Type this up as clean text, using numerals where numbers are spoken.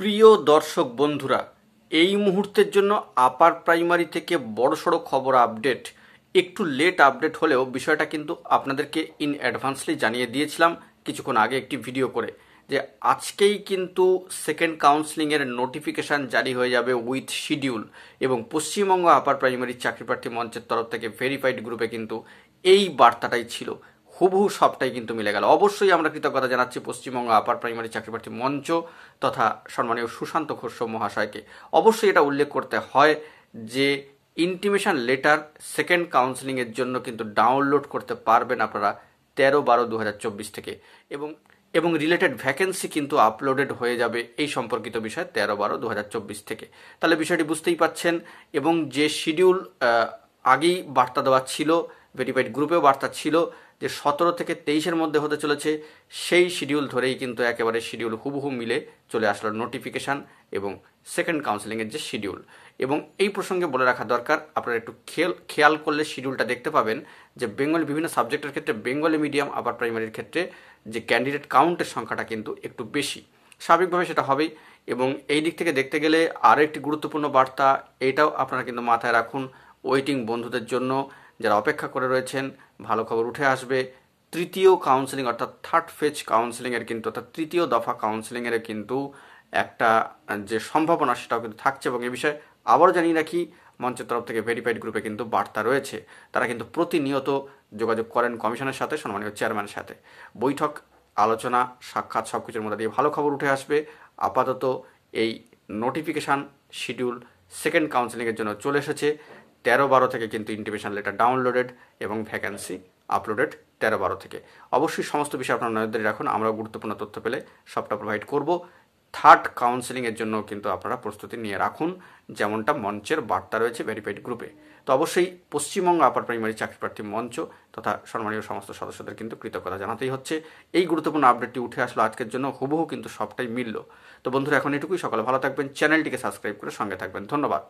প্রিয় দর্শক বন্ধুরা, এই মুহূর্তের জন্য আপার প্রাইমারি থেকে বড়সড় খবর আপডেট। একটু লেট আপডেট হলেও বিষয়টা কিন্তু আপনাদেরকে ইন অ্যাডভান্সলি জানিয়ে দিয়েছিলাম কিছুক্ষণ আগে একটি ভিডিও করে, যে আজকেই কিন্তু সেকেন্ড কাউন্সেলিংয়ের নোটিফিকেশান জারি হয়ে যাবে উইথ শিডিউল। এবং পশ্চিমবঙ্গ আপার প্রাইমারি চাকরিপ্রার্থী মঞ্চের তরফ থেকে ভেরিফাইড গ্রুপে কিন্তু এই বার্তাটাই ছিল। হুবহু সবটাই কিন্তু মিলে গেল। অবশ্যই আমরা কৃতজ্ঞতা জানাচ্ছি পশ্চিমবঙ্গ আপার প্রাইমারি চাকরিপ্রার্থী মঞ্চ তথা সম্মানীয় সুশান্ত ঘোষ মহাশয়কে। অবশ্যই এটা উল্লেখ করতে হয় যে ইন্টিমেশন লেটার সেকেন্ড কাউন্সেলিংয়ের জন্য কিন্তু ডাউনলোড করতে পারবেন আপনারা 13/12/2024 থেকে, এবং রিলেটেড ভ্যাকেন্সি কিন্তু আপলোডেড হয়ে যাবে এই সম্পর্কিত বিষয় 13/12/2024 থেকে। তাহলে বিষয়টি বুঝতেই পাচ্ছেন। এবং যে শিডিউল আগেই বার্তা দেওয়া ছিল, ভেরিফাইড গ্রুপেও বার্তা ছিল যে 17 থেকে 23-এর মধ্যে হতে চলেছে, সেই শিডিউল ধরেই কিন্তু একেবারে শিডিউল হুবহু মিলে চলে আসলো নোটিফিকেশান এবং সেকেন্ড কাউন্সেলিংয়ের যে শিডিউল। এবং এই প্রসঙ্গে বলে রাখা দরকার, আপনারা একটু খেয়াল করলে শিডিউলটা দেখতে পাবেন যে বেঙ্গলি বিভিন্ন সাবজেক্টের ক্ষেত্রে বেঙ্গলি মিডিয়াম আপার প্রাইমারির ক্ষেত্রে যে ক্যান্ডিডেট কাউন্টের সংখ্যাটা কিন্তু একটু বেশি, স্বাভাবিকভাবে সেটা হবেই। এবং এই দিক থেকে দেখতে গেলে আরও একটি গুরুত্বপূর্ণ বার্তা, এটাও আপনারা কিন্তু মাথায় রাখুন ওয়েটিং বন্ধুদের জন্য, যারা অপেক্ষা করে রয়েছেন। ভালো খবর উঠে আসবে। তৃতীয় কাউন্সেলিং অর্থাৎ থার্ড ফেজ কাউন্সেলিংয়ের কিন্তু, অর্থাৎ তৃতীয় দফা কাউন্সেলিংয়ের কিন্তু একটা যে সম্ভাবনা সেটাও কিন্তু থাকছে। এবং এ বিষয়ে আবারও জানিয়ে রাখি, মঞ্চের তরফ থেকে ভেরিফাইড গ্রুপে কিন্তু বার্তা রয়েছে। তারা কিন্তু প্রতিনিয়ত যোগাযোগ করেন কমিশনের সাথে, সম্মানীয় চেয়ারম্যানের সাথে। বৈঠক, আলোচনা, সাক্ষাৎ সব কিছুর মধ্যে দিয়ে ভালো খবর উঠে আসবে। আপাতত এই নোটিফিকেশান শিডিউল সেকেন্ড কাউন্সেলিংয়ের জন্য চলে এসেছে। 13/12 থেকে কিন্তু ইন্টিমেশন লেটার ডাউনলোডেড এবং ভ্যাকেন্সি আপলোডেড 13/12 থেকে। অবশ্যই সমস্ত বিষয় আপনারা নজরদারি রাখুন। আমরাও গুরুত্বপূর্ণ তথ্য পেলে সবটা প্রোভাইড করব। থার্ড কাউন্সেলিংয়ের জন্য কিন্তু আপনারা প্রস্তুতি নিয়ে রাখুন, যেমনটা মঞ্চের বার্তা রয়েছে ভেরিফাইড গ্রুপে। তো অবশ্যই পশ্চিমবঙ্গ আপার প্রাইমারি চাকরিপ্রার্থী মঞ্চ তথা সম্মানীয় সমস্ত সদস্যদের কিন্তু কৃতজ্ঞতা জানাতেই হচ্ছে। এই গুরুত্বপূর্ণ আপডেটটি উঠে আসলো আজকের জন্য, হুবহু কিন্তু সবটাই মিলল। তো বন্ধুরা, এখন এটুকুই। সকালে ভালো থাকবেন, চ্যানেলটিকে সাবস্ক্রাইব করে সঙ্গে থাকবেন। ধন্যবাদ।